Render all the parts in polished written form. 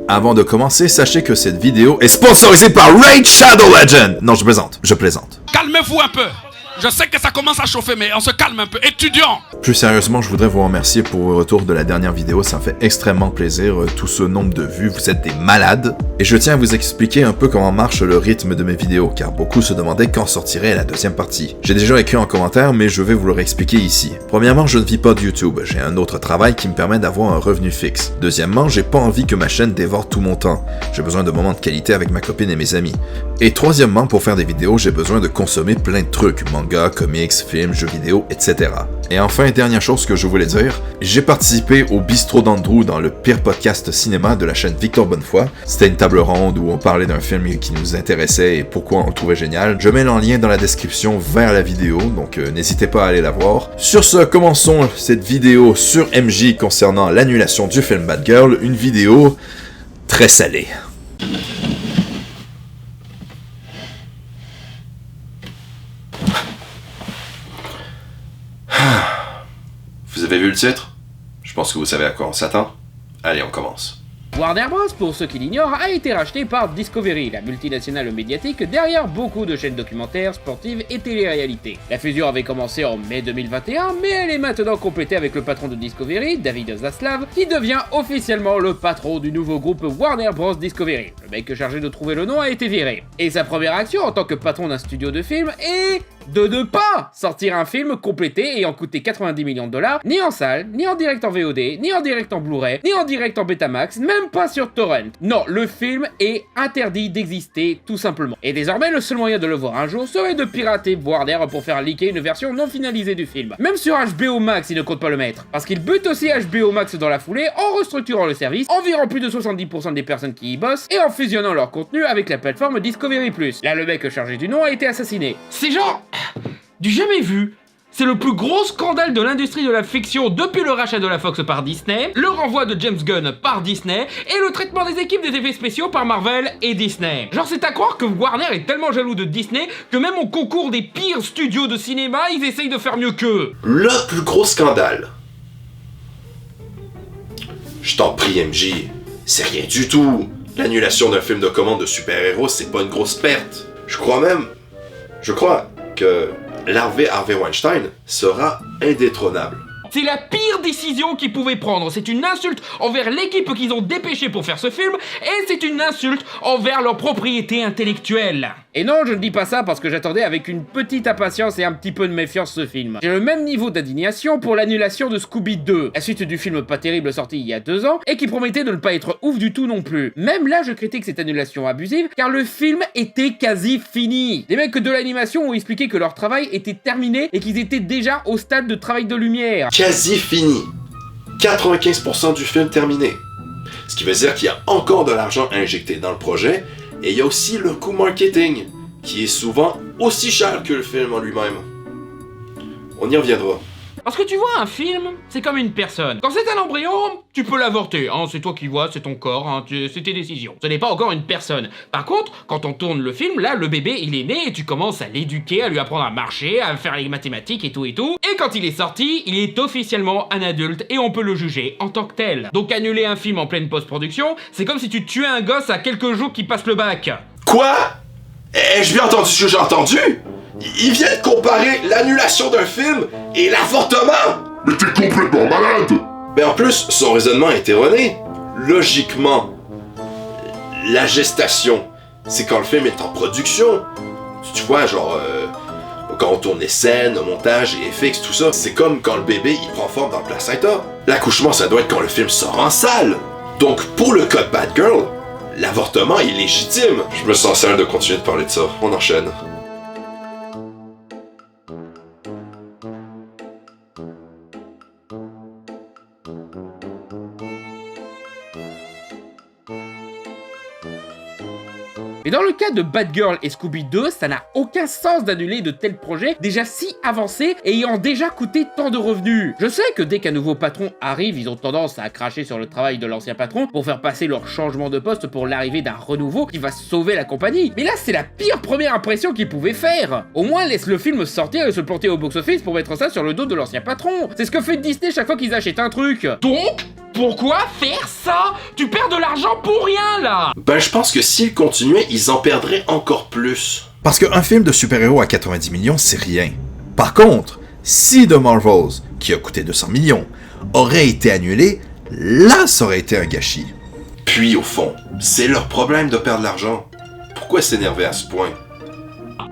Avant de commencer, sachez que cette vidéo est sponsorisée par Raid Shadow Legend. Non, je plaisante. Calmez-vous un peu. Je sais que ça commence à chauffer, mais on se calme un peu. Étudiants! Plus sérieusement, je voudrais vous remercier pour le retour de la dernière vidéo. Ça me fait extrêmement plaisir. Tout ce nombre de vues, vous êtes des malades. Et je tiens à vous expliquer un peu comment marche le rythme de mes vidéos, car beaucoup se demandaient quand sortirait la deuxième partie. J'ai déjà écrit en commentaire, mais je vais vous le réexpliquer ici. Premièrement, je ne vis pas de YouTube. J'ai un autre travail qui me permet d'avoir un revenu fixe. Deuxièmement, j'ai pas envie que ma chaîne dévore tout mon temps. J'ai besoin de moments de qualité avec ma copine et mes amis. Et troisièmement, pour faire des vidéos, j'ai besoin de consommer plein de trucs. Manga, comics, films, jeux vidéo, etc. Et enfin, dernière chose que je voulais dire, j'ai participé au Bistrot d'Andrew dans le pire podcast cinéma de la chaîne Victor Bonnefoy. C'était une table ronde où on parlait d'un film qui nous intéressait et pourquoi on le trouvait génial. Je mets le lien dans la description vers la vidéo, donc n'hésitez pas à aller la voir. Sur ce, commençons cette vidéo sur MJ concernant l'annulation du film Bad Girl, une vidéo très salée. Vous avez vu le titre? Je pense que vous savez à quoi on s'attend. Allez, on commence. Warner Bros, pour ceux qui l'ignorent, a été racheté par Discovery, la multinationale médiatique derrière beaucoup de chaînes documentaires, sportives et télé-réalités. La fusion avait commencé en mai 2021, mais elle est maintenant complétée avec le patron de Discovery, David Zaslav, qui devient officiellement le patron du nouveau groupe Warner Bros Discovery. Le mec chargé de trouver le nom a été viré. Et sa première action en tant que patron d'un studio de film est de ne pas sortir un film complété ayant coûté 90 millions de dollars, ni en salle, ni en direct en VOD, ni en direct en Blu-ray, ni en direct en Betamax, même pas sur Torrent. Non, le film est interdit d'exister, tout simplement. Et désormais, le seul moyen de le voir un jour serait de pirater Warner pour faire leaker une version non finalisée du film. Même sur HBO Max, il ne compte pas le mettre. Parce qu'il bute aussi HBO Max dans la foulée en restructurant le service, en virant plus de 70% des personnes qui y bossent, et en fusionnant leur contenu avec la plateforme Discovery+. Là, le mec chargé du nom a été assassiné. C'est genre... du jamais vu. C'est le plus gros scandale de l'industrie de la fiction depuis le rachat de la Fox par Disney, le renvoi de James Gunn par Disney et le traitement des équipes des effets spéciaux par Marvel et Disney. Genre c'est à croire que Warner est tellement jaloux de Disney que même au concours des pires studios de cinéma, ils essayent de faire mieux qu'eux. Le plus gros scandale. Je t'en prie MJ, c'est rien du tout. L'annulation d'un film de commande de super-héros, c'est pas une grosse perte. Je crois que Harvey Weinstein sera indétrônable. C'est la pire décision qu'ils pouvaient prendre. C'est une insulte envers l'équipe qu'ils ont dépêchée pour faire ce film et c'est une insulte envers leur propriété intellectuelle. Et non, je ne dis pas ça parce que j'attendais avec une petite impatience et un petit peu de méfiance ce film. J'ai le même niveau d'indignation pour l'annulation de Scooby 2, la suite du film pas terrible sorti il y a 2 ans et qui promettait de ne pas être ouf du tout non plus. Même là, je critique cette annulation abusive car le film était quasi fini. Les mecs de l'animation ont expliqué que leur travail était terminé et qu'ils étaient déjà au stade de travail de lumière. Quasi fini. 95% du film terminé. Ce qui veut dire qu'il y a encore de l'argent à injecter dans le projet. Et il y a aussi le coût marketing, qui est souvent aussi cher que le film en lui-même. On y reviendra. Parce que tu vois, un film, c'est comme une personne. Quand c'est un embryon, tu peux l'avorter, hein, c'est toi qui vois, c'est ton corps, hein, c'est tes décisions. Ce n'est pas encore une personne. Par contre, quand on tourne le film, là, le bébé, il est né et tu commences à l'éduquer, à lui apprendre à marcher, à faire les mathématiques et tout. Et quand il est sorti, il est officiellement un adulte et on peut le juger en tant que tel. Donc annuler un film en pleine post-production, c'est comme si tu tuais un gosse à quelques jours qu'il passe le bac. Quoi? Ai-je bien entendu ce que j'ai entendu? Il vient de comparer l'annulation d'un film et l'avortement! Mais t'es complètement malade! Mais en plus, son raisonnement est erroné. Logiquement, la gestation, c'est quand le film est en production. Tu vois, genre, quand on tourne les scènes, le montage, les effets, tout ça, c'est comme quand le bébé, il prend forme dans le placenta. L'accouchement, ça doit être quand le film sort en salle. Donc, pour le cas de Bad Girl, l'avortement est légitime. Je me sens seul de continuer de parler de ça. On enchaîne. Mais dans le cas de Bad Girl et Scooby 2, ça n'a aucun sens d'annuler de tels projets déjà si avancés et ayant déjà coûté tant de revenus. Je sais que dès qu'un nouveau patron arrive, ils ont tendance à cracher sur le travail de l'ancien patron pour faire passer leur changement de poste pour l'arrivée d'un renouveau qui va sauver la compagnie. Mais là, c'est la pire première impression qu'ils pouvaient faire. Au moins, laisse le film sortir et se planter au box-office pour mettre ça sur le dos de l'ancien patron. C'est ce que fait Disney chaque fois qu'ils achètent un truc. Donc, Pourquoi faire ça? Tu perds de l'argent pour rien, là! Ben, je pense que s'ils continuaient, ils en perdraient encore plus. Parce qu'un film de super-héros à 90 millions, c'est rien. Par contre, si The Marvels, qui a coûté 200 millions, aurait été annulé, là, ça aurait été un gâchis. Puis, au fond, c'est leur problème de perdre l'argent. Pourquoi s'énerver à ce point?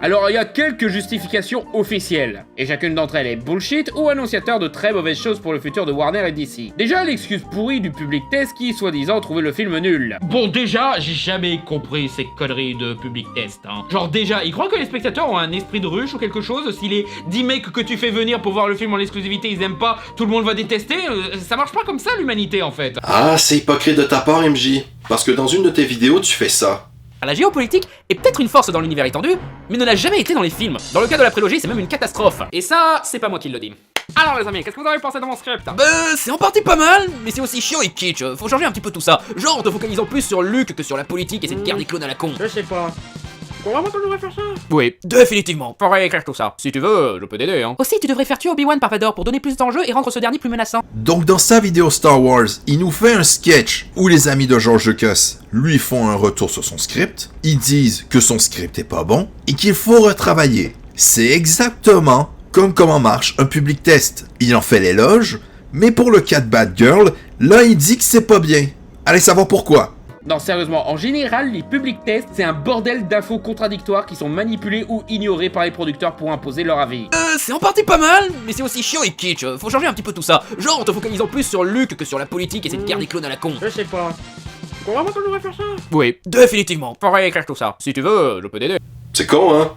Alors il y a quelques justifications officielles, et chacune d'entre elles est bullshit ou annonciateur de très mauvaises choses pour le futur de Warner et DC. Déjà l'excuse pourrie du public test qui, soi-disant, trouvait le film nul. Bon, déjà, j'ai jamais compris ces conneries de public test, hein. Genre déjà, ils croient que les spectateurs ont un esprit de ruche ou quelque chose? Si les 10 mecs que tu fais venir pour voir le film en exclusivité, ils aiment pas, tout le monde va détester? Ça marche pas comme ça, l'humanité, en fait. Ah, c'est hypocrite de ta part, MJ. Parce que dans une de tes vidéos, tu fais ça. La géopolitique est peut-être une force dans l'univers étendu, mais ne l'a jamais été dans les films. Dans le cas de la prélogie, c'est même une catastrophe. Et ça, c'est pas moi qui le dis. Alors les amis, qu'est-ce que vous avez pensé de mon script? C'est en partie pas mal, mais c'est aussi chiant et kitsch. Faut changer un petit peu tout ça. Genre en te focalisant plus sur Luke que sur la politique et cette guerre des clones à la con. Je sais pas. Faut vraiment que je devrais faire ça? Oui, définitivement. Faut réécrire tout ça. Si tu veux, je peux t'aider, hein. Aussi, tu devrais faire tuer Obi-Wan par Vador pour donner plus d'enjeux et rendre ce dernier plus menaçant. Donc dans sa vidéo Star Wars, il nous fait un sketch où les amis de George Lucas lui font un retour sur son script, ils disent que son script est pas bon et qu'il faut retravailler. C'est exactement comme comment marche un public test. Il en fait l'éloge, mais pour le cas de Bad Girl, là il dit que c'est pas bien. Allez savoir pourquoi. Non, sérieusement, en général, les public tests, c'est un bordel d'infos contradictoires qui sont manipulées ou ignorées par les producteurs pour imposer leur avis. C'est en partie pas mal, mais c'est aussi chiant et kitsch. Faut changer un petit peu tout ça. Genre en te focalisant plus sur Luke que sur la politique et cette guerre des clones à la con. Je sais pas. Faut vraiment que je devrais faire ça? Oui, définitivement. Faut réécrire tout ça. Si tu veux, je peux t'aider. C'est con, hein?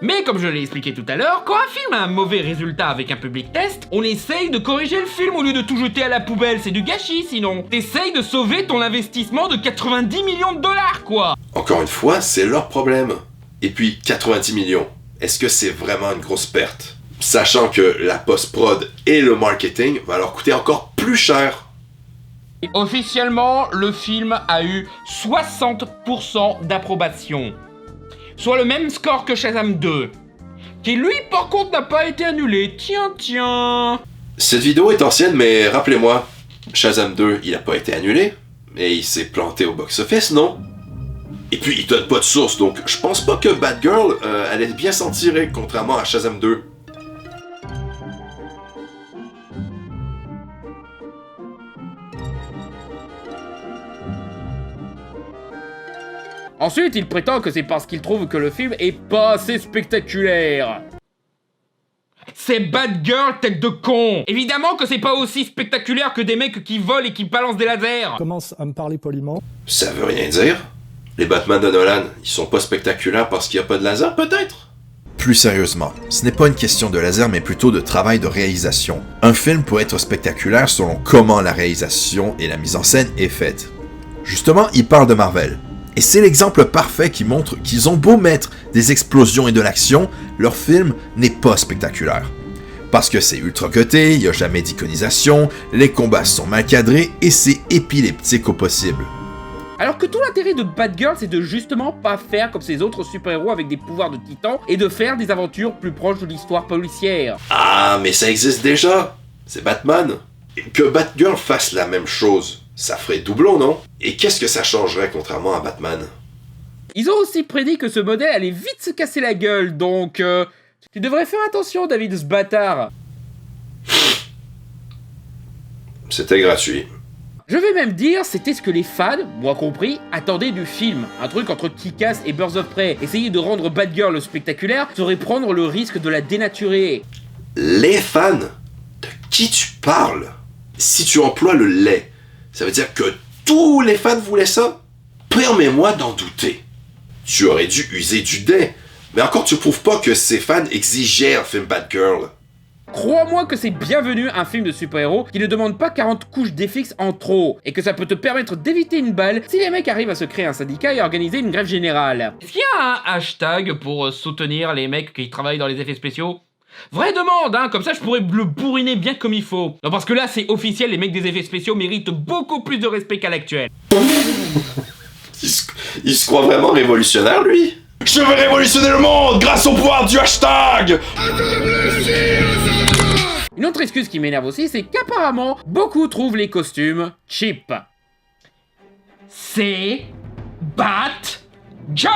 Mais comme je l'ai expliqué tout à l'heure, quand un film a un mauvais résultat avec un public test, on essaye de corriger le film au lieu de tout jeter à la poubelle, c'est du gâchis sinon. T'essayes de sauver ton investissement de 90 millions de dollars, quoi. Encore une fois, c'est leur problème. Et puis, 90 millions, est-ce que c'est vraiment une grosse perte? Sachant que la post-prod et le marketing va leur coûter encore plus cher. Officiellement, le film a eu 60% d'approbation. Soit le même score que Shazam 2. Qui lui, par contre, n'a pas été annulé. Tiens. Cette vidéo est ancienne, mais rappelez-moi, Shazam 2, il a pas été annulé, mais il s'est planté au box-office, non? Et puis, il donne pas de source, donc je pense pas que Bad Girl allait bien s'en tirer, contrairement à Shazam 2. Ensuite, il prétend que c'est parce qu'il trouve que le film est pas assez spectaculaire. C'est Bad Girl, tête de con. Évidemment que c'est pas aussi spectaculaire que des mecs qui volent et qui balancent des lasers. Commence à me parler poliment. Ça veut rien dire. Les Batman de Nolan, ils sont pas spectaculaires parce qu'il y a pas de laser, peut-être? Plus sérieusement, ce n'est pas une question de laser mais plutôt de travail de réalisation. Un film peut être spectaculaire selon comment la réalisation et la mise en scène est faite. Justement, il parle de Marvel. Et c'est l'exemple parfait qui montre qu'ils ont beau mettre des explosions et de l'action, leur film n'est pas spectaculaire. Parce que c'est ultra cuté, il n'y a jamais d'iconisation, les combats sont mal cadrés et c'est épileptique au possible. Alors que tout l'intérêt de Bad Girl, c'est de justement pas faire comme ces autres super-héros avec des pouvoirs de titan et de faire des aventures plus proches de l'histoire policière. Ah, mais ça existe déjà. C'est Batman. Et que Batgirl fasse la même chose, ça ferait doublon, non? Et qu'est-ce que ça changerait contrairement à Batman? Ils ont aussi prédit que ce modèle allait vite se casser la gueule, donc tu devrais faire attention, David, ce bâtard. C'était gratuit. Je vais même dire, c'était ce que les fans, moi compris, attendaient du film. Un truc entre Kick-Ass et Birds of Prey. Essayer de rendre Bad Girl spectaculaire serait prendre le risque de la dénaturer. Les fans? De qui tu parles? Si tu emploies le lait, ça veut dire que tous les fans voulaient ça? Permets-moi d'en douter. Tu aurais dû user du dé. Mais encore, tu prouves pas que ces fans exigeaient un film Bad Girl. Crois-moi que c'est bienvenu un film de super-héros qui ne demande pas 40 couches d'FX en trop, et que ça peut te permettre d'éviter une balle si les mecs arrivent à se créer un syndicat et organiser une grève générale. Est-ce qu'il y a un hashtag pour soutenir les mecs qui travaillent dans les effets spéciaux? Vraie demande, hein, comme ça je pourrais le bourriner bien comme il faut. Non, parce que là c'est officiel, les mecs des effets spéciaux méritent beaucoup plus de respect qu'à l'actuel. Il se croit vraiment révolutionnaire, lui? Je vais révolutionner le monde grâce au pouvoir du hashtag! Il Une autre excuse qui m'énerve aussi, c'est qu'apparemment, beaucoup trouvent les costumes cheap. C'est Batgirl.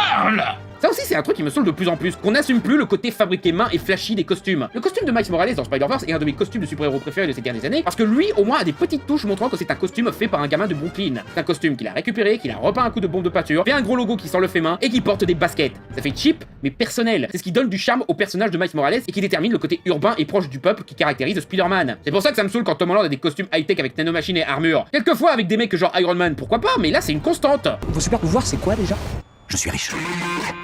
Ça aussi, c'est un truc qui me saoule de plus en plus, qu'on n'assume plus le côté fabriqué main et flashy des costumes. Le costume de Miles Morales dans Spider-Verse est un de mes costumes de super-héros préférés de ces dernières années, parce que lui, au moins, a des petites touches montrant que c'est un costume fait par un gamin de Brooklyn. C'est un costume qu'il a récupéré, qu'il a repeint un coup de bombe de peinture, fait un gros logo qui sent le fait main, et qui porte des baskets. Ça fait cheap, mais personnel. C'est ce qui donne du charme au personnage de Miles Morales, et qui détermine le côté urbain et proche du peuple qui caractérise Spider-Man. C'est pour ça que ça me saoule quand Tom Holland a des costumes high-tech avec nanomachines et armure. Quelquefois avec des mecs genre Iron Man, pourquoi pas, mais là c'est une constante. Vos super pouvoirs, c'est quoi déjà? Je suis riche.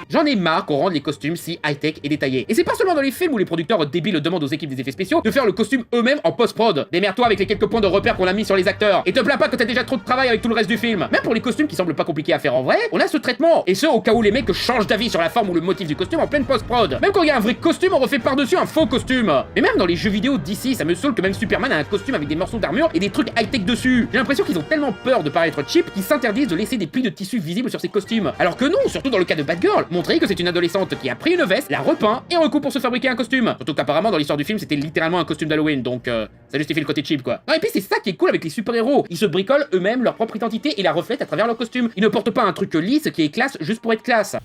J'en ai marre qu'on rende les costumes si high-tech et détaillés. Et c'est pas seulement dans les films où les producteurs débiles demandent aux équipes des effets spéciaux de faire le costume eux-mêmes en post-prod. Démerde-toi avec les quelques points de repère qu'on a mis sur les acteurs. Et te plains pas que t'as déjà trop de travail avec tout le reste du film. Même pour les costumes qui semblent pas compliqués à faire en vrai, on a ce traitement. Et ce, au cas où les mecs changent d'avis sur la forme ou le motif du costume en pleine post-prod. Même quand il y a un vrai costume, on refait par-dessus un faux costume. Mais même dans les jeux vidéo d'ici, ça me saoule que même Superman a un costume avec des morceaux d'armure et des trucs high-tech dessus. J'ai l'impression qu'ils ont tellement peur de paraître cheap qu'ils s'interdisent de laisser des plis de tissu visibles sur ces costumes. Alors que non, surtout dans le cas de Batgirl, montrer que c'est une adolescente qui a pris une veste, la repeint et recoupe pour se fabriquer un costume. Surtout qu'apparemment dans l'histoire du film c'était littéralement un costume d'Halloween, donc ça justifie le côté cheap quoi. Non, et puis c'est ça qui est cool avec les super-héros, ils se bricolent eux-mêmes leur propre identité et la reflètent à travers leur costume. Ils ne portent pas un truc lisse qui est classe juste pour être classe.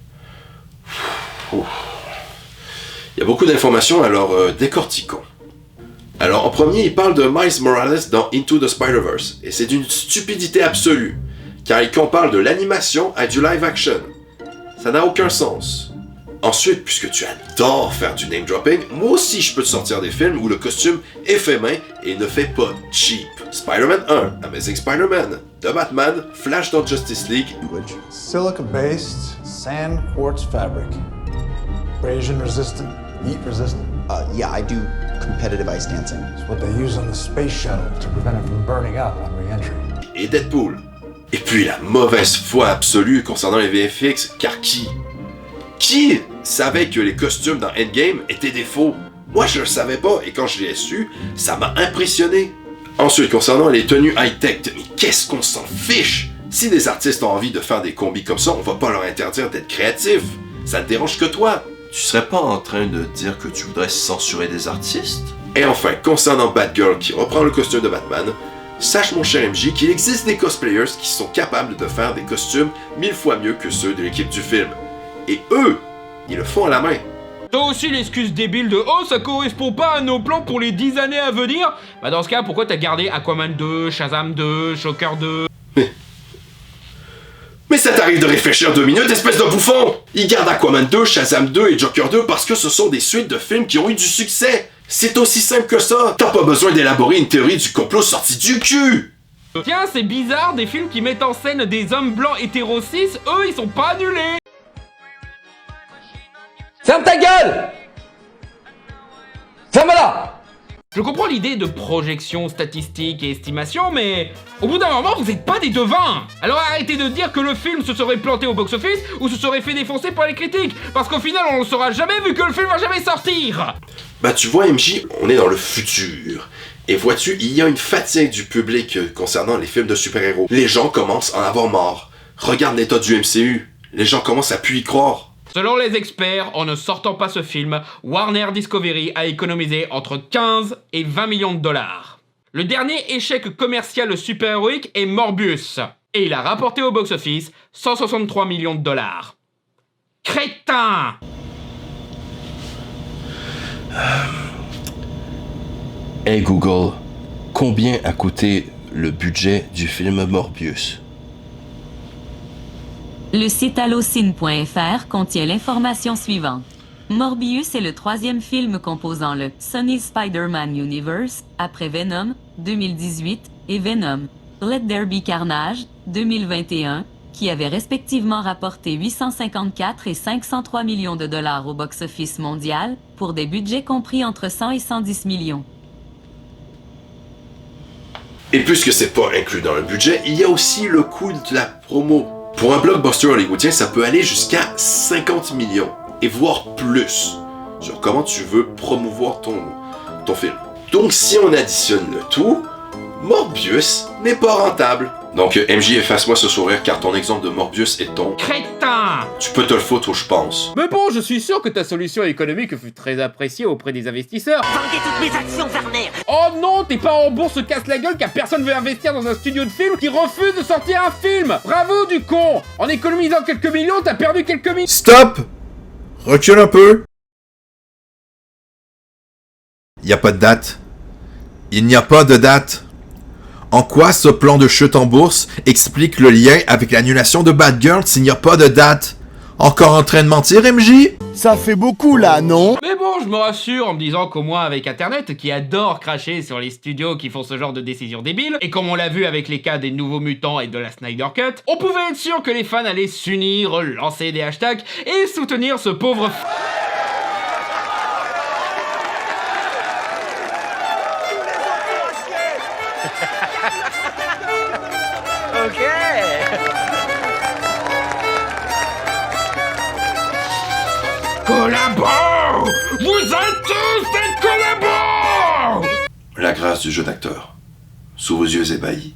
Il y a beaucoup d'informations, alors décortiquons. Alors en premier, il parle de Miles Morales dans Into the Spider-Verse, et c'est d'une stupidité absolue, car il compare de l'animation à du live action. Ça n'a aucun sens. Ensuite, puisque tu adores faire du name dropping, moi aussi je peux te sortir des films où le costume est fait main et ne fait pas cheap. Spider-Man 1, Amazing Spider-Man, The Batman, Flash dans Justice League. Silica-based sand quartz fabric. Abrasion resistant, heat resistant. Yeah, I do competitive ice dancing. It's what they use on the space shuttle to prevent it from burning up on re-entry. Et Deadpool. Et puis la mauvaise foi absolue concernant les VFX, car qui savait que les costumes dans Endgame étaient des faux? Moi je le savais pas, et quand je l'ai su, ça m'a impressionné. Ensuite, concernant les tenues high-tech, mais qu'est-ce qu'on s'en fiche? Si des artistes ont envie de faire des combis comme ça, on va pas leur interdire d'être créatifs. Ça te dérange que toi? Tu serais pas en train de dire que tu voudrais censurer des artistes? Et enfin, concernant Batgirl qui reprend le costume de Batman, sache mon cher MJ qu'il existe des cosplayers qui sont capables de faire des costumes 1000 fois mieux que ceux de l'équipe du film. Et eux, ils le font à la main. T'as aussi l'excuse débile de « Oh, ça correspond pas à nos plans pour les 10 années à venir !» Bah dans ce cas, pourquoi t'as gardé Aquaman 2, Shazam 2, Joker 2 ? Mais ça t'arrive de réfléchir 2 minutes, espèce de bouffon! Ils gardent Aquaman 2, Shazam 2 et Joker 2 parce que ce sont des suites de films qui ont eu du succès! C'est aussi simple que ça! T'as pas besoin d'élaborer une théorie du complot sortie du cul! Tiens, c'est bizarre, des films qui mettent en scène des hommes blancs hétéros cis, eux, ils sont pas annulés! Ferme ta gueule! Ferme-la! Je comprends l'idée de projection statistique et estimation, mais au bout d'un moment, vous êtes pas des devins. Alors arrêtez de dire que le film se serait planté au box-office ou se serait fait défoncer par les critiques, parce qu'au final, on le saura jamais vu que le film va jamais sortir. Bah tu vois MJ, on est dans le futur. Et vois-tu, il y a une fatigue du public concernant les films de super-héros. Les gens commencent à en avoir marre. Regarde l'état du MCU. Les gens commencent à plus y croire. Selon les experts, en ne sortant pas ce film, Warner Discovery a économisé entre 15 et 20 millions de dollars. Le dernier échec commercial super-héroïque est Morbius, et il a rapporté au box-office 163 millions de dollars. Crétin! Hey Google, combien a coûté le budget du film Morbius? Le site allocine.fr contient l'information suivante. Morbius est le troisième film composant le Sony Spider-Man Universe, après Venom, 2018, et Venom, Let There Be Carnage, 2021, qui avait respectivement rapporté 854 et 503 millions de dollars au box-office mondial, pour des budgets compris entre 100 et 110 millions. Et puisque c'est pas inclus dans le budget, il y a aussi le coût de la promo. Pour un blockbuster hollywoodien, ça peut aller jusqu'à 50 millions, et voire plus, sur comment tu veux promouvoir ton film. Donc si on additionne le tout, Morbius n'est pas rentable. Donc MJ, efface-moi ce sourire car ton exemple de Morbius est ton... Crétin! Tu peux te le foutre où je pense. Mais bon, je suis sûr que ta solution économique fut très appréciée auprès des investisseurs. Vendez toutes mes actions, Warner! Oh non, tes parents en bourse se cassent la gueule car personne veut investir dans un studio de film qui refuse de sortir un film! Bravo du con! En économisant quelques millions, t'as perdu quelques millions! Stop! Recule un peu. Il n'y a pas de date. Il n'y a pas de date. En quoi ce plan de chute en bourse explique le lien avec l'annulation de Bad Girl s'il n'y a pas de date? Encore en train de mentir, MJ? Ça fait beaucoup là, non? Mais bon, je me rassure en me disant qu'au moins avec Internet, qui adore cracher sur les studios qui font ce genre de décisions débiles, et comme on l'a vu avec les cas des Nouveaux Mutants et de la Snyder Cut, on pouvait être sûr que les fans allaient s'unir, lancer des hashtags et soutenir ce pauvre... Ok. Collabo! Vous êtes tous des collabos! La grâce du jeu d'acteur. Sous vos yeux ébahis.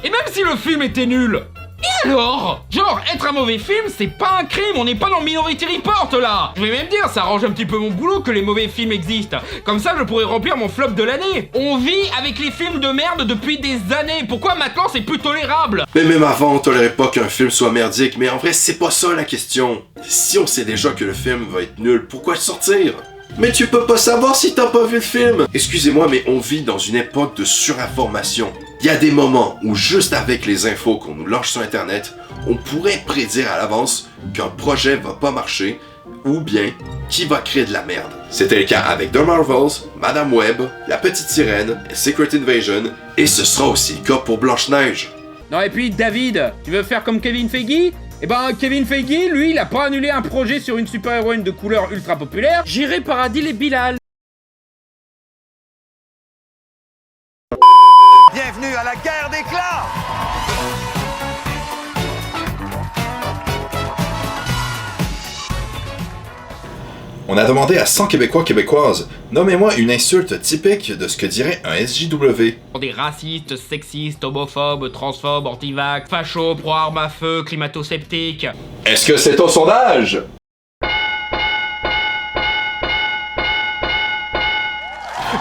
Et même si le film était nul, et alors? Genre, être un mauvais film, c'est pas un crime, on n'est pas dans Minority Report là! Je vais même dire, ça arrange un petit peu mon boulot que les mauvais films existent. Comme ça, je pourrais remplir mon flop de l'année. On vit avec les films de merde depuis des années, pourquoi maintenant c'est plus tolérable? Mais même avant, on tolérait pas qu'un film soit merdique, mais en vrai, c'est pas ça la question. Si on sait déjà que le film va être nul, pourquoi le sortir? Mais tu peux pas savoir si t'as pas vu le film! Excusez-moi, mais on vit dans une époque de surinformation. Il y a des moments où juste avec les infos qu'on nous lâche sur internet, on pourrait prédire à l'avance qu'un projet va pas marcher, ou bien qui va créer de la merde. C'était le cas avec The Marvels, Madame Web, La Petite Sirène, et Secret Invasion, et ce sera aussi le cas pour Blanche-Neige. Non et puis David, tu veux faire comme Kevin Feige? Eh ben Kevin Feige, lui, il a pas annulé un projet sur une super-héroïne de couleur ultra populaire. J'irai paradis les Bilal. Bienvenue à la guerre des clans! On a demandé à 100 Québécois québécoises, nommez-moi une insulte typique de ce que dirait un SJW. Des racistes, sexistes, homophobes, transphobes, anti-vax, fachos, pro-armes à feu, climato-sceptiques. Est-ce que c'est ton sondage?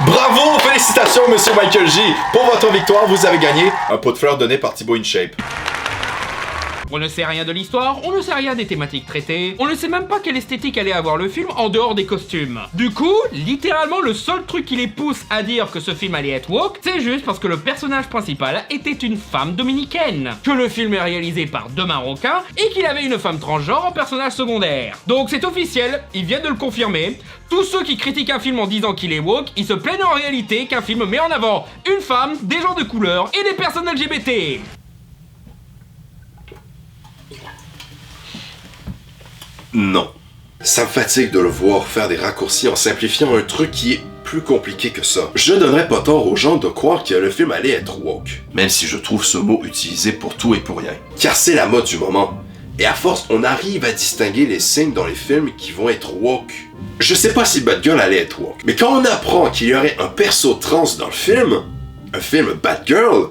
Bravo! Félicitations, Monsieur Michael J! Pour votre victoire, vous avez gagné un pot de fleurs donné par Thibaut InShape. On ne sait rien de l'histoire, on ne sait rien des thématiques traitées, on ne sait même pas quelle esthétique allait avoir le film en dehors des costumes. Du coup, littéralement le seul truc qui les pousse à dire que ce film allait être woke, c'est juste parce que le personnage principal était une femme dominicaine, que le film est réalisé par deux Marocains et qu'il avait une femme transgenre en personnage secondaire. Donc c'est officiel, ils viennent de le confirmer. Tous ceux qui critiquent un film en disant qu'il est woke, ils se plaignent en réalité qu'un film met en avant une femme, des gens de couleur et des personnes LGBT. Non. Ça me fatigue de le voir faire des raccourcis en simplifiant un truc qui est plus compliqué que ça. Je donnerais pas tort aux gens de croire que le film allait être woke, même si je trouve ce mot utilisé pour tout et pour rien. Car c'est la mode du moment. Et à force, on arrive à distinguer les signes dans les films qui vont être woke. Je sais pas si Bad Girl allait être woke, mais quand on apprend qu'il y aurait un perso trans dans le film, un film Bad Girl,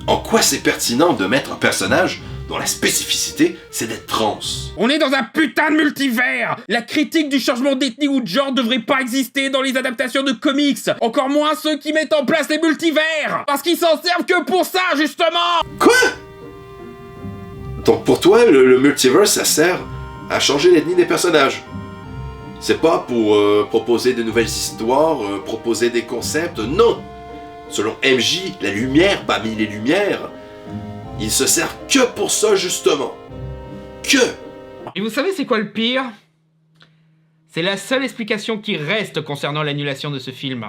en quoi c'est pertinent de mettre un personnage dont la spécificité, c'est d'être trans? On est dans un putain de multivers! La critique du changement d'ethnie ou de genre devrait pas exister dans les adaptations de comics! Encore moins ceux qui mettent en place les multivers! Parce qu'ils s'en servent que pour ça, justement! Quoi? Donc pour toi, le multiverse, ça sert à changer l'ethnie des personnages? C'est pas pour proposer de nouvelles histoires, proposer des concepts, non! Selon MJ, la lumière parmi les lumières, ils se servent que pour ça, justement. Que! Et vous savez c'est quoi le pire? C'est la seule explication qui reste concernant l'annulation de ce film.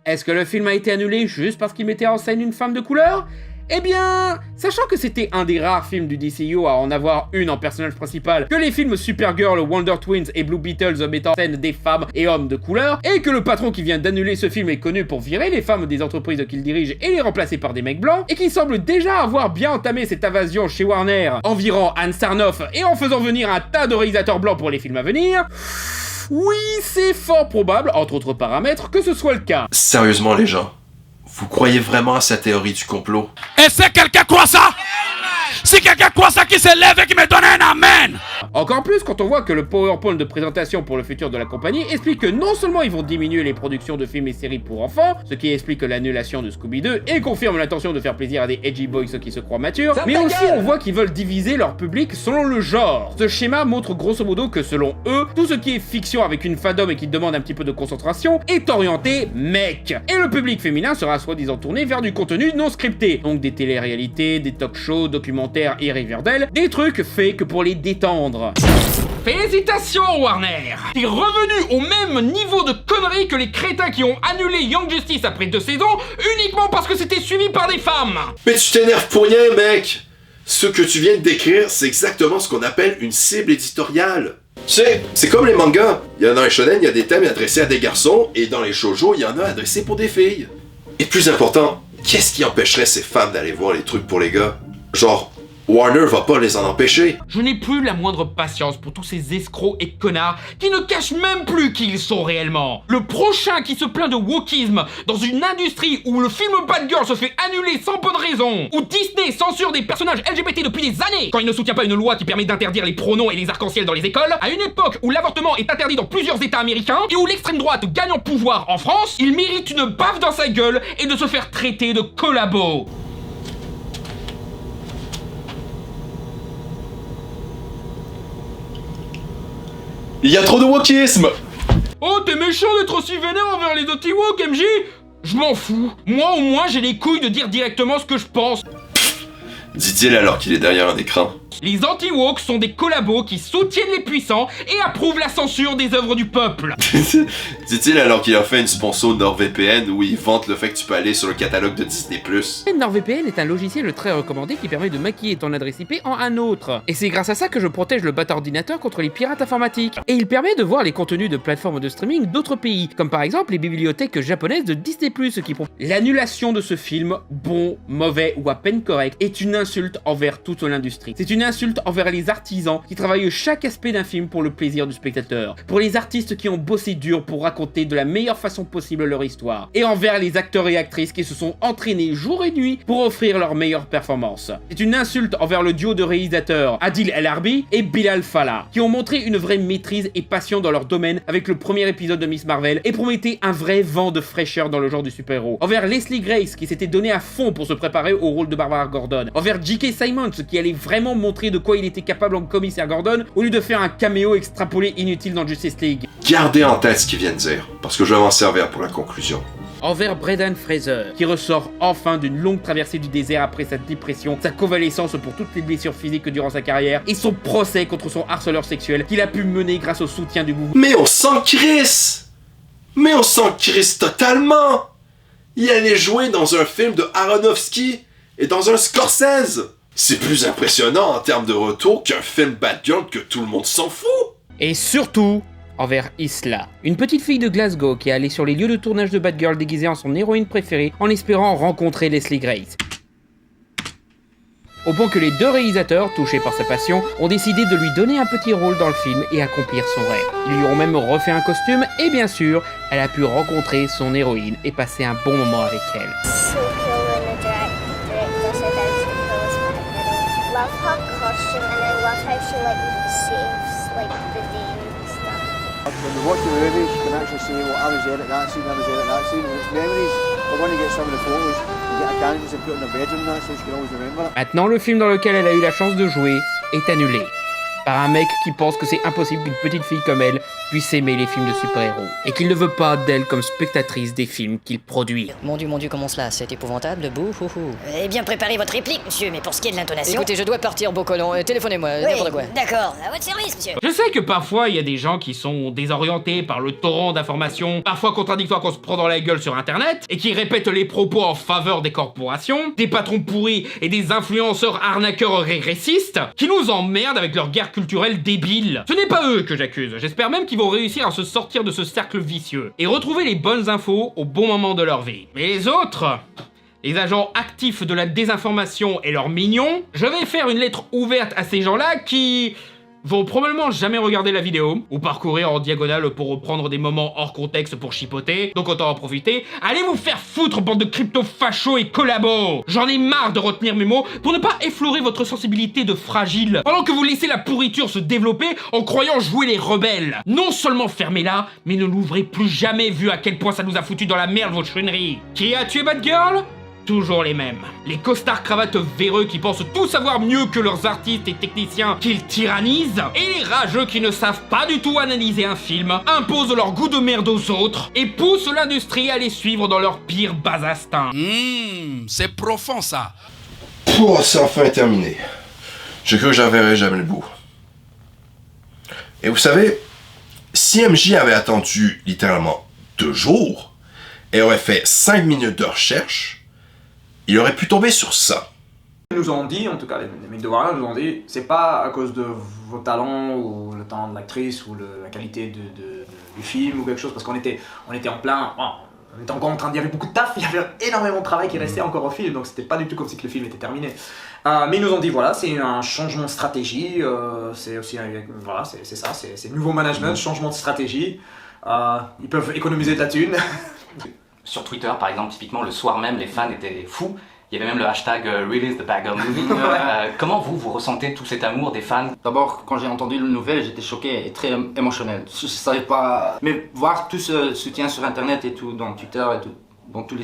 Est-ce que le film a été annulé juste parce qu'il mettait en scène une femme de couleur? Eh bien, sachant que c'était un des rares films du DCU à en avoir une en personnage principal, que les films Supergirl, Wonder Twins et Blue Beetles mettent en scène des femmes et hommes de couleur, et que le patron qui vient d'annuler ce film est connu pour virer les femmes des entreprises qu'il dirige et les remplacer par des mecs blancs, et qui semble déjà avoir bien entamé cette invasion chez Warner en virant Ann Sarnoff et en faisant venir un tas de réalisateurs blancs pour les films à venir, oui, c'est fort probable, entre autres paramètres, que ce soit le cas. Sérieusement les gens, vous croyez vraiment à sa théorie du complot? Et c'est quelqu'un croit ça? Si quelqu'un croit ça, qui se lève et qui me donne un amen! Encore plus quand on voit que le PowerPoint de présentation pour le futur de la compagnie explique que non seulement ils vont diminuer les productions de films et séries pour enfants, ce qui explique l'annulation de Scooby-Doo et confirme l'intention de faire plaisir à des edgy boys qui se croient matures, mais aussi on voit qu'ils veulent diviser leur public selon le genre. Ce schéma montre grosso modo que selon eux, tout ce qui est fiction avec une fandom et qui demande un petit peu de concentration est orienté mec. Et le public féminin sera soi-disant tourné vers du contenu non scripté, donc des téléréalités, des talk-shows, documentaires et Riverdale, des trucs faits que pour les détendre. Félicitations Warner! T'es revenu au même niveau de conneries que les crétins qui ont annulé Young Justice après 2 saisons uniquement parce que c'était suivi par des femmes! Mais tu t'énerves pour rien, mec! Ce que tu viens de décrire, c'est exactement ce qu'on appelle une cible éditoriale. Tu sais, c'est comme les mangas. Il y en a un shonen, il y a des thèmes adressés à des garçons, et dans les shoujo, il y en a adressés pour des filles. Et plus important, qu'est-ce qui empêcherait ces femmes d'aller voir les trucs pour les gars? Genre, Warner va pas les en empêcher. Je n'ai plus la moindre patience pour tous ces escrocs et connards qui ne cachent même plus qui ils sont réellement. Le prochain qui se plaint de wokisme dans une industrie où le film Bad Girl se fait annuler sans bonne raison, où Disney censure des personnages LGBT depuis des années, quand il ne soutient pas une loi qui permet d'interdire les pronoms et les arcs-en-ciel dans les écoles, à une époque où l'avortement est interdit dans plusieurs états américains et où l'extrême droite gagne en pouvoir en France, il mérite une baffe dans sa gueule et de se faire traiter de collabo. Il y a trop de wokisme! Oh, t'es méchant d'être aussi vénère envers les anti-woke, MJ? Je m'en fous. Moi, au moins, j'ai les couilles de dire directement ce que je pense. Dit-il alors qu'il est derrière un écran. Les anti-woke sont des collabos qui soutiennent les puissants et approuvent la censure des œuvres du peuple. Dit-il alors qu'il a fait une sponsor NordVPN où il vante le fait que tu peux aller sur le catalogue de Disney+. NordVPN est un logiciel très recommandé qui permet de maquiller ton adresse IP en un autre. Et c'est grâce à ça que je protège le bâtard ordinateur contre les pirates informatiques. Et il permet de voir les contenus de plateformes de streaming d'autres pays, comme par exemple les bibliothèques japonaises de Disney+, qui prouvent l'annulation de ce film, bon, mauvais ou à peine correct, est une insulte envers toute l'industrie. C'est une insulte envers les artisans qui travaillent chaque aspect d'un film pour le plaisir du spectateur, pour les artistes qui ont bossé dur pour raconter de la meilleure façon possible leur histoire, et envers les acteurs et actrices qui se sont entraînés jour et nuit pour offrir leur meilleure performance. C'est une insulte envers le duo de réalisateurs Adil El Arbi et Bilal Fallah, qui ont montré une vraie maîtrise et passion dans leur domaine avec le premier épisode de Miss Marvel et promettaient un vrai vent de fraîcheur dans le genre du super-héros. Envers Leslie Grace qui s'était donné à fond pour se préparer au rôle de Barbara Gordon. Envers J.K. Simmons qui allait vraiment montrer de quoi il était capable en commissaire Gordon au lieu de faire un caméo extrapolé inutile dans Justice League. Gardez en tête ce qu'il vient de dire, parce que je vais m'en servir pour la conclusion. Envers Brendan Fraser, qui ressort enfin d'une longue traversée du désert après sa dépression, sa convalescence pour toutes les blessures physiques durant sa carrière, et son procès contre son harceleur sexuel qu'il a pu mener grâce au soutien du mouvement. Mais on s'en crisse! Mais on s'en crisse totalement! Il allait jouer dans un film de Aronofsky et dans un Scorsese! C'est plus impressionnant en termes de retour qu'un film Bad Girl que tout le monde s'en fout! Et surtout, envers Isla, une petite fille de Glasgow qui est allée sur les lieux de tournage de Bad Girl déguisée en son héroïne préférée en espérant rencontrer Leslie Grace. Au point que les deux réalisateurs, touchés par sa passion, ont décidé de lui donner un petit rôle dans le film et accomplir son rêve. Ils lui ont même refait un costume et bien sûr, elle a pu rencontrer son héroïne et passer un bon moment avec elle. When we watch the movies, you can actually say, well, I was there at that scene, I was there at that scene, and it's memories. We're going to get some of the photos and get a canvas and put in their bedroom, so she can always remember it. Maintenant, le film dans lequel elle a eu la chance de jouer est annulé. par un mec qui pense que c'est impossible qu'une petite fille comme elle puisse aimer les films de super-héros, et qu'il ne veut pas d'elle comme spectatrice des films qu'il produit. Mon Dieu, comment cela? C'est épouvantable, bouhouhou. Eh bien, préparez votre réplique, monsieur, mais pour ce qui est de l'intonation... Écoutez, je dois partir, beau colon, téléphonez-moi, n'importe quoi. D'accord, à votre service, monsieur. Je sais que parfois, il y a des gens qui sont désorientés par le torrent d'informations, parfois contradictoires qu'on se prend dans la gueule sur Internet, et qui répètent les propos en faveur des corporations, des patrons pourris et des influenceurs arnaqueurs régressistes, qui nous emmerdent avec leur guerre culturelle débile. Ce n'est pas eux que j'accuse, j'espère même qu'ils vont réussir à se sortir de ce cercle vicieux, et retrouver les bonnes infos au bon moment de leur vie. Mais les autres... les agents actifs de la désinformation et leurs mignons, je vais faire une lettre ouverte à ces gens-là qui... vont probablement jamais regarder la vidéo, ou parcourir en diagonale pour reprendre des moments hors contexte pour chipoter, donc autant en profiter. Allez vous faire foutre, bande de crypto-fachos et collabos! J'en ai marre de retenir mes mots pour ne pas effleurer votre sensibilité de fragile, pendant que vous laissez la pourriture se développer en croyant jouer les rebelles. Non seulement fermez-la, mais ne l'ouvrez plus jamais vu à quel point ça nous a foutu dans la merde vos chouineries. Qui a tué Batgirl? Toujours les mêmes. Les costards cravates véreux qui pensent tout savoir mieux que leurs artistes et techniciens qu'ils tyrannisent, et les rageux qui ne savent pas du tout analyser un film, imposent leur goût de merde aux autres, et poussent l'industrie à les suivre dans leurs pires bas instincts. C'est profond ça. C'est enfin terminé. J'ai cru que j'en verrais jamais le bout. Et vous savez, si MJ avait attendu littéralement 2 jours, et aurait fait 5 minutes de recherche, il aurait pu tomber sur ça. Ils nous ont dit, en tout cas les mecs de Warner nous ont dit, c'est pas à cause de vos talents ou le talent de l'actrice ou la qualité du film ou quelque chose, parce qu'on était en plein... on était encore en train il y avait beaucoup de taf, il y avait énormément de travail qui restait encore au film, donc c'était pas du tout comme si que le film était terminé. Mais ils nous ont dit voilà, c'est un changement de stratégie, c'est aussi voilà, c'est ça, c'est nouveau management, changement de stratégie, ils peuvent économiser de la thune. Sur Twitter, par exemple, typiquement, le soir même, les fans étaient fous. Il y avait même le hashtag Release the Bagel Movie. Comment vous ressentez tout cet amour des fans? D'abord, quand j'ai entendu la nouvelle, j'étais choqué et très émotionnel. Je savais pas... Mais voir tout ce soutien sur Internet et tout, dans Twitter et tout, dans tous les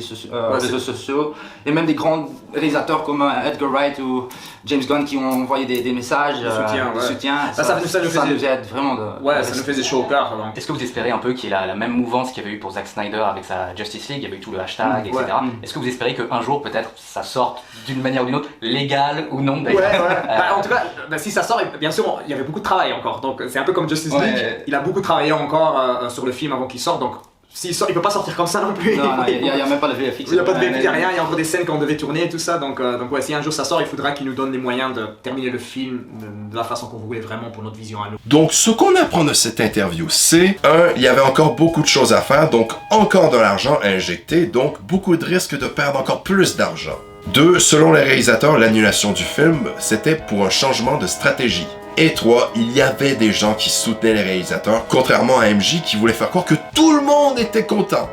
réseaux sociaux, et même des grands réalisateurs comme Edgar Wright ou James Gunn qui ont envoyé des messages de soutien, ça nous aide vraiment ça nous faisait chaud au cœur. Est-ce que vous espérez un peu qu'il y ait la même mouvance qu'il y avait eu pour Zack Snyder avec sa Justice League, il y avait eu tout le hashtag, etc. Est-ce que vous espérez qu'un jour peut-être ça sorte d'une manière ou d'une autre, légale ou non d'ailleurs? En tout cas, si ça sort, bien sûr, il y avait beaucoup de travail encore, donc c'est un peu comme Justice League, il a beaucoup travaillé encore sur le film avant qu'il sorte, donc s'il sort, il peut pas sortir comme ça non plus. Non, il n'y a même pas de VFX. Il n'y a pas de VFX, il n'y a rien, il y a encore des scènes qu'on devait tourner et tout ça. Donc ouais, si un jour ça sort, il faudra qu'il nous donne les moyens de terminer le film de la façon qu'on voulait vraiment pour notre vision à nous. Donc ce qu'on apprend de cette interview, c'est il y avait encore beaucoup de choses à faire, donc encore de l'argent à injecter, donc beaucoup de risques de perdre encore plus d'argent. 2, selon les réalisateurs, l'annulation du film, c'était pour un changement de stratégie. Et 3, il y avait des gens qui soutenaient les réalisateurs, contrairement à MJ qui voulait faire croire que tout le monde était content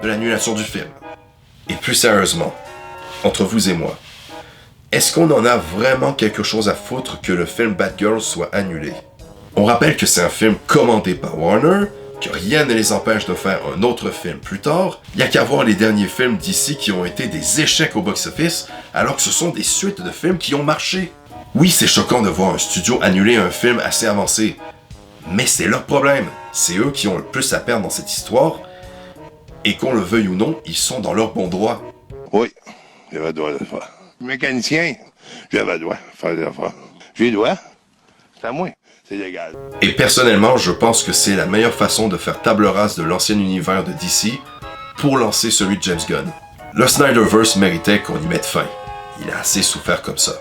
de l'annulation du film. Et plus sérieusement, entre vous et moi, est-ce qu'on en a vraiment quelque chose à foutre que le film Batgirl soit annulé? On rappelle que c'est un film commandé par Warner, que rien ne les empêche de faire un autre film plus tard. Il n'y a qu'à voir les derniers films d'ici qui ont été des échecs au box-office, alors que ce sont des suites de films qui ont marché. Oui, c'est choquant de voir un studio annuler un film assez avancé, mais c'est leur problème. C'est eux qui ont le plus à perdre dans cette histoire, et qu'on le veuille ou non, ils sont dans leur bon droit. Oui, j'avais le droit de le faire. Mécanicien, j'avais le droit de faire des affaires. J'ai le droit, c'est à moi, c'est légal. Et personnellement, je pense que c'est la meilleure façon de faire table rase de l'ancien univers de DC pour lancer celui de James Gunn. Le Snyderverse méritait qu'on y mette fin. Il a assez souffert comme ça.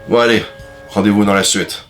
Bon allez, rendez-vous dans la suite.